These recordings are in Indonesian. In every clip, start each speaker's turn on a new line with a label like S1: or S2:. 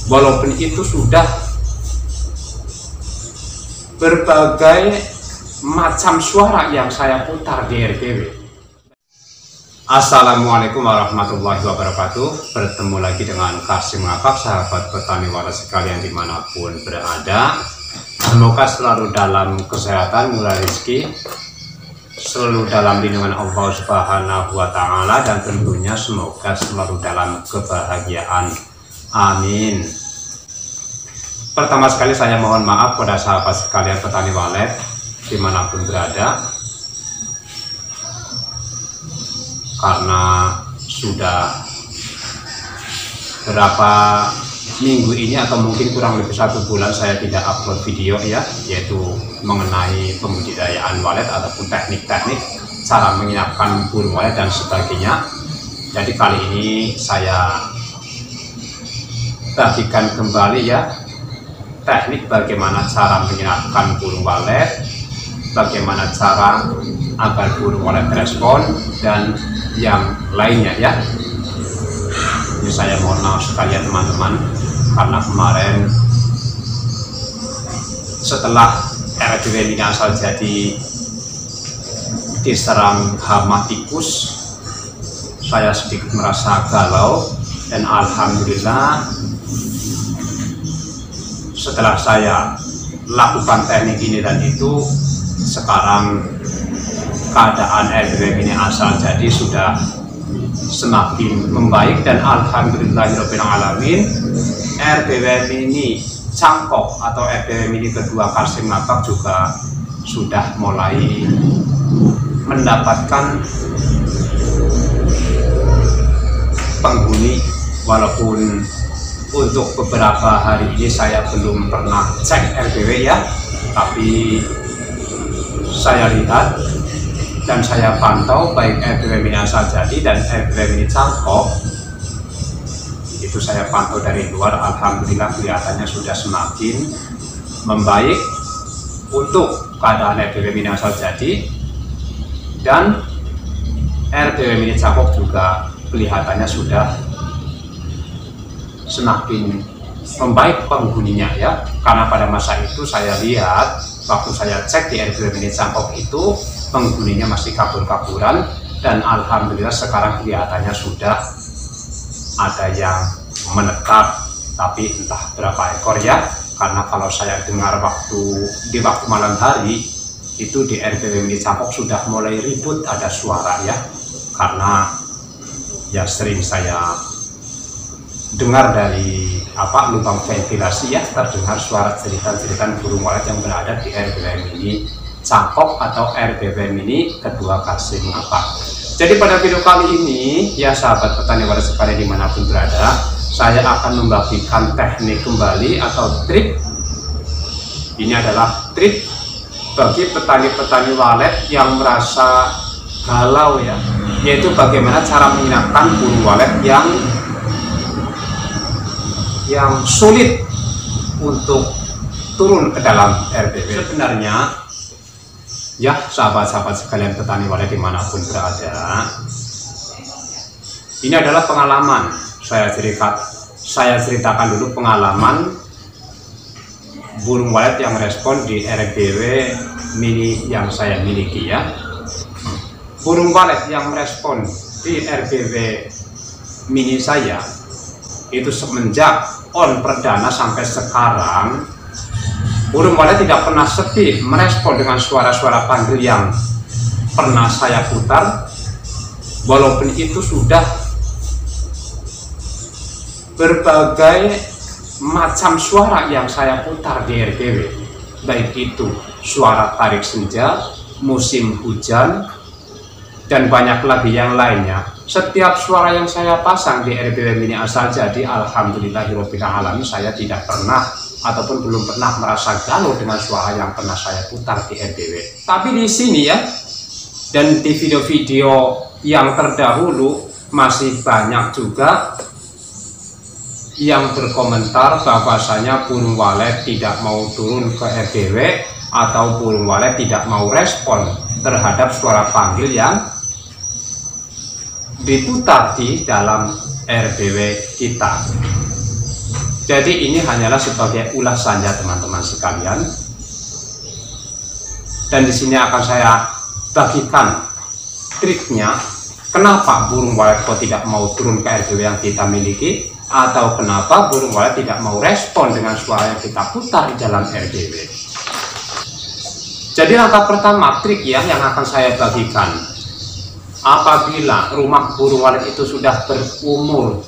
S1: walaupun itu sudah berbagai macam suara yang saya putar di RBW. Assalamualaikum warahmatullahi wabarakatuh. Bertemu lagi dengan Kasim Ngapak, sahabat petani waras sekalian dimanapun berada. Semoga selalu dalam kesehatan, murah rezeki, selalu dalam lindungan Allah Subhanahu wa Ta'ala, dan tentunya semoga selalu dalam kebahagiaan. Amin. Pertama sekali saya mohon maaf pada sahabat sekalian petani walet dimanapun berada, karena sudah berapa minggu ini atau mungkin kurang lebih 1 bulan saya tidak upload video ya, yaitu mengenai pembudidayaan walet ataupun teknik-teknik cara menyiapkan burung walet dan sebagainya. Jadi kali ini saya bagikan kembali ya teknik bagaimana cara menyiapkan burung walet, bagaimana cara agar burung walet respon, dan yang lainnya ya. Ini saya mohon maaf sekalian teman-teman, karena kemarin setelah RBW ini asal jadi diserang hama tikus, saya sedikit merasa galau, dan alhamdulillah setelah saya lakukan teknik ini dan itu, sekarang keadaan RBW ini asal jadi sudah semakin membaik, dan alhamdulillahirobbilalamin RBW ini cangkok atau RBW ini kedua Kasim Ngapak juga sudah mulai mendapatkan penghuni. Walaupun untuk beberapa hari ini saya belum pernah cek RBW ya, tapi saya lihat dan saya pantau baik RBW ini asal jadi dan RBW ini cangkok, itu saya pantau dari luar, alhamdulillah kelihatannya sudah semakin membaik untuk keadaan RBW ini asal jadi, dan RBW ini cangkok juga kelihatannya sudah semakin membaik penghuninya ya. Karena pada masa itu saya lihat waktu saya cek di RBW ini cangkok itu penghuninya masih kabur-kaburan, dan alhamdulillah sekarang kelihatannya sudah ada yang menetap, tapi entah berapa ekor ya. Karena kalau saya dengar di waktu malam hari itu di RBW ini cangkok sudah mulai ribut, ada suara ya, karena ya sering saya dengar dari lubang ventilasi ya, terdengar suara cerita-cerita burung walet yang berada di RBW ini cangkok atau RBW ini kedua Kasim Ngapak. Jadi pada video kali ini ya sahabat petani walet sekalian dimanapun berada, saya akan membagikan teknik kembali atau trik. Ini adalah trik bagi petani-petani walet yang merasa galau ya, yaitu bagaimana cara menyiapkan burung walet yang sulit untuk turun ke dalam RBW. Sebenarnya ya sahabat-sahabat sekalian petani walet dimanapun berada, ini adalah pengalaman. Saya ceritakan dulu pengalaman burung walet yang respon di RBW mini yang saya miliki ya. Burung walet yang merespon di RBW mini saya itu semenjak on perdana sampai sekarang, burung walet tidak pernah sepi merespon dengan suara-suara panggil yang pernah saya putar, walaupun itu sudah berbagai macam suara yang saya putar di RBW, baik itu suara tarik senja, musim hujan, dan banyak lagi yang lainnya. Setiap suara yang saya pasang di RBW ini asal jadi, alhamdulillahirobbilalamin, saya tidak pernah ataupun belum pernah merasa galau dengan suara yang pernah saya putar di RBW. Tapi di sini ya, dan di video-video yang terdahulu masih banyak juga yang berkomentar bahwasanya burung walet tidak mau turun ke RBW atau burung walet tidak mau respon terhadap suara panggil yang diputar di dalam RBW kita. Jadi ini hanyalah sebagai ulas saja teman-teman sekalian. Dan di sini akan saya bagikan triknya kenapa burung walet kok tidak mau turun ke RBW yang kita miliki, atau kenapa burung walet tidak mau respon dengan suara yang kita putar di dalam RBW. Jadi langkah pertama trik yang akan saya bagikan, apabila rumah burung walet itu sudah berumur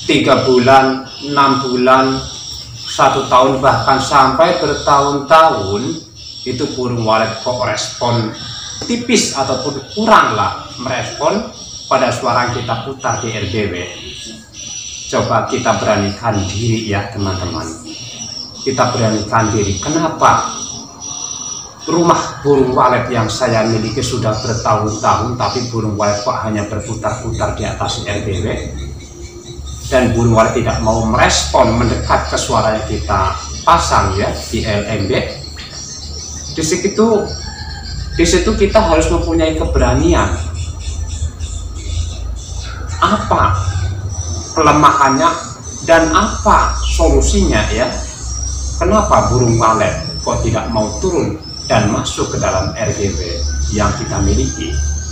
S1: 3 bulan, 6 bulan, 1 tahun, bahkan sampai bertahun-tahun, itu burung walet kok respon tipis ataupun kuranglah merespon pada suara yang kita putar di RBW. Coba kita beranikan diri ya teman-teman, kita beranikan diri. Kenapa rumah burung walet yang saya miliki sudah bertahun-tahun tapi burung walet kok hanya berputar-putar di atas RBW, dan burung walet tidak mau merespon mendekat ke suara yang kita pasang ya di LMB. Di situ kita harus mempunyai keberanian. Apa kelemahannya dan apa solusinya ya? Kenapa burung walet kok tidak mau turun dan masuk ke dalam RBW yang kita miliki?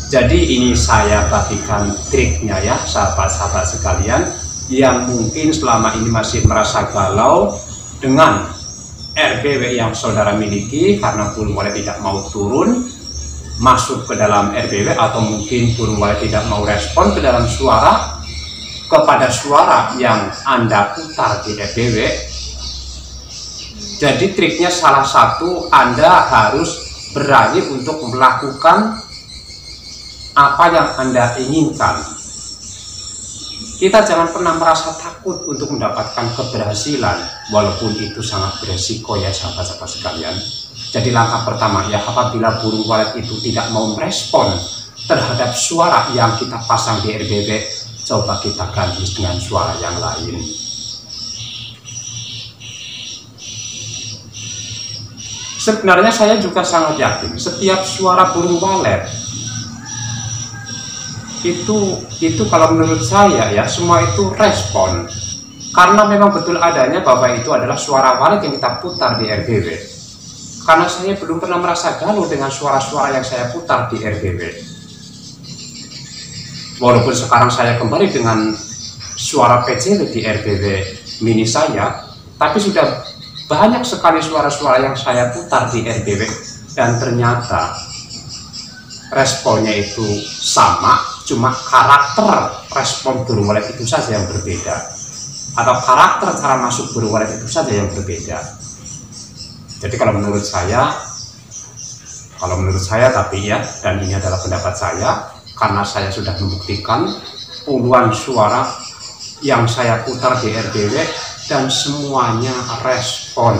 S1: Jadi ini saya bagikan triknya ya sahabat-sahabat sekalian, yang mungkin selama ini masih merasa galau dengan RBW yang saudara miliki karena burung walet tidak mau turun masuk ke dalam RBW, atau mungkin burung walet tidak mau respon ke dalam suara, kepada suara yang Anda putar di RBW. Jadi triknya salah satu, Anda harus berani untuk melakukan apa yang Anda inginkan. Kita jangan pernah merasa takut untuk mendapatkan keberhasilan, walaupun itu sangat beresiko ya sahabat-sahabat sekalian. Jadi langkah pertama ya, apabila burung walet itu tidak mau merespon terhadap suara yang kita pasang di RBW, coba kita ganti dengan suara yang lain. Sebenarnya saya juga sangat yakin setiap suara burung walet itu kalau menurut saya ya, semua itu respon, karena memang betul adanya bahwa itu adalah suara walet yang kita putar di RBW. Karena saya belum pernah merasa galau dengan suara-suara yang saya putar di RBW. Walaupun sekarang saya kembali dengan suara PJW di RBW mini saya, tapi sudah banyak sekali suara-suara yang saya putar di RBW dan ternyata responnya itu sama, cuma karakter respon burung walet itu saja yang berbeda, atau karakter cara masuk burung walet itu saja yang berbeda. Jadi kalau menurut saya tapi ya, dan ini adalah pendapat saya, karena saya sudah membuktikan puluhan suara yang saya putar di RBW dan semuanya respon.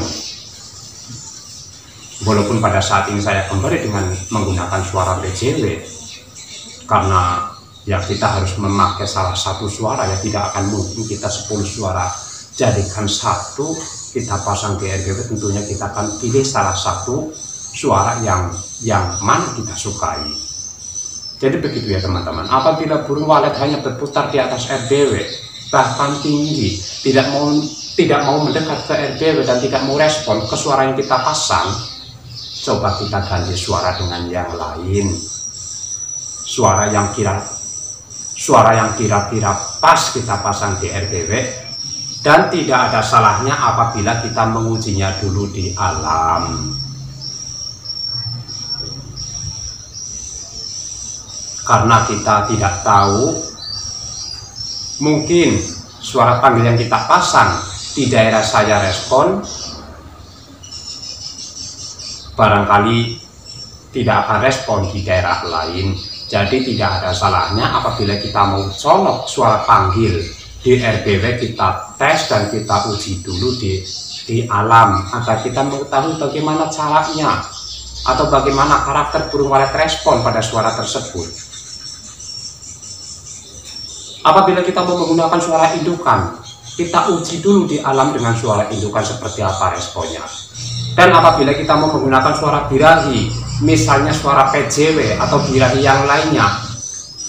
S1: Walaupun pada saat ini saya kembali dengan menggunakan suara PJW, karena ya kita harus memakai salah satu suara ya, tidak akan mungkin kita 10 suara jadikan satu kita pasang di RBW. Tentunya kita akan pilih salah satu suara yang mana kita sukai. Jadi begitu ya teman-teman, apabila burung walet hanya berputar di atas RBW bahkan tinggi, tidak mau mendekat ke RBW dan tidak mau respon ke suara yang kita pasang, coba kita ganti suara dengan yang lain, suara yang kira-kira pas kita pasang di RBW. Dan tidak ada salahnya apabila kita mengujinya dulu di alam, karena kita tidak tahu, mungkin suara panggil yang kita pasang di daerah saya respon, barangkali tidak akan respon di daerah lain. Jadi tidak ada salahnya apabila kita mau colok suara panggil di RBW, kita tes dan kita uji dulu di alam, agar kita mengetahui bagaimana caranya atau bagaimana karakter burung walet respon pada suara tersebut. Apabila kita mau menggunakan suara indukan, kita uji dulu di alam dengan suara indukan seperti apa responnya. Dan apabila kita mau menggunakan suara birahi, misalnya suara PJW atau birahi yang lainnya,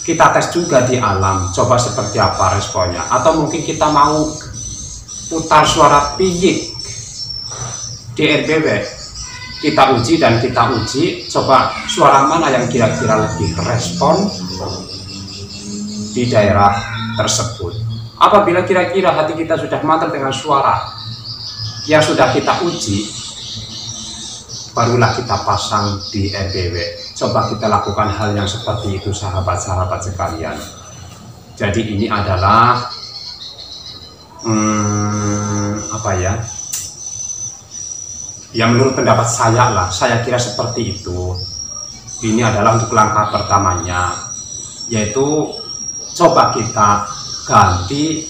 S1: kita tes juga di alam, coba seperti apa responnya. Atau mungkin kita mau putar suara piyik di RBW, kita uji dan kita uji, coba suara mana yang kira-kira lebih respon di daerah tersebut. Apabila kira-kira hati kita sudah mantap dengan suara yang sudah kita uji, barulah kita pasang di RBW. Coba kita lakukan hal yang seperti itu, sahabat-sahabat sekalian. Jadi ini adalah apa ya, ya menurut pendapat saya lah, saya kira seperti itu. Ini adalah untuk langkah pertamanya, yaitu coba kita ganti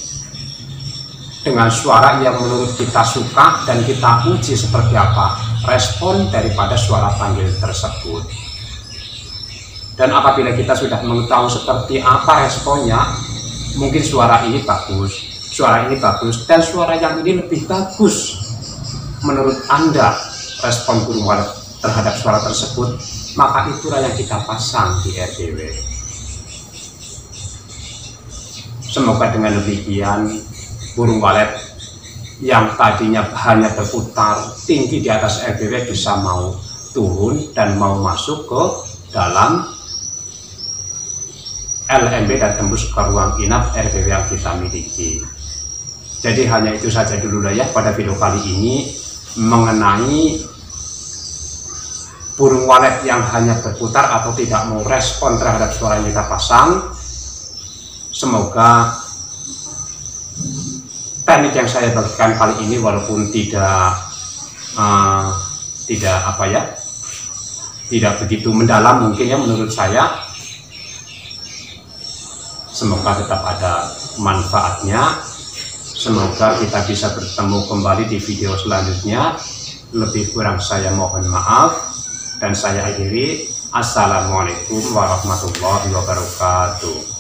S1: dengan suara yang menurut kita suka dan kita uji seperti apa respon daripada suara panggil tersebut. Dan apabila kita sudah mengetahui seperti apa responnya, mungkin suara ini bagus, suara ini bagus, dan suara yang ini lebih bagus menurut Anda respon burung walet terhadap suara tersebut, maka itulah yang kita pasang di RBW. Semoga dengan demikian burung walet yang tadinya hanya berputar tinggi di atas RBW bisa mau turun dan mau masuk ke dalam LMB dan tembus ke ruang inap RBW yang kita miliki. Jadi hanya itu saja dulu ya pada video kali ini mengenai burung walet yang hanya berputar atau tidak mau respon terhadap suara yang kita pasang. Semoga teknik yang saya bagikan kali ini walaupun tidak tidak begitu mendalam mungkin ya menurut saya, semoga tetap ada manfaatnya. Semoga kita bisa bertemu kembali di video selanjutnya. Lebih kurang saya mohon maaf dan saya akhiri. Assalamualaikum warahmatullahi wabarakatuh.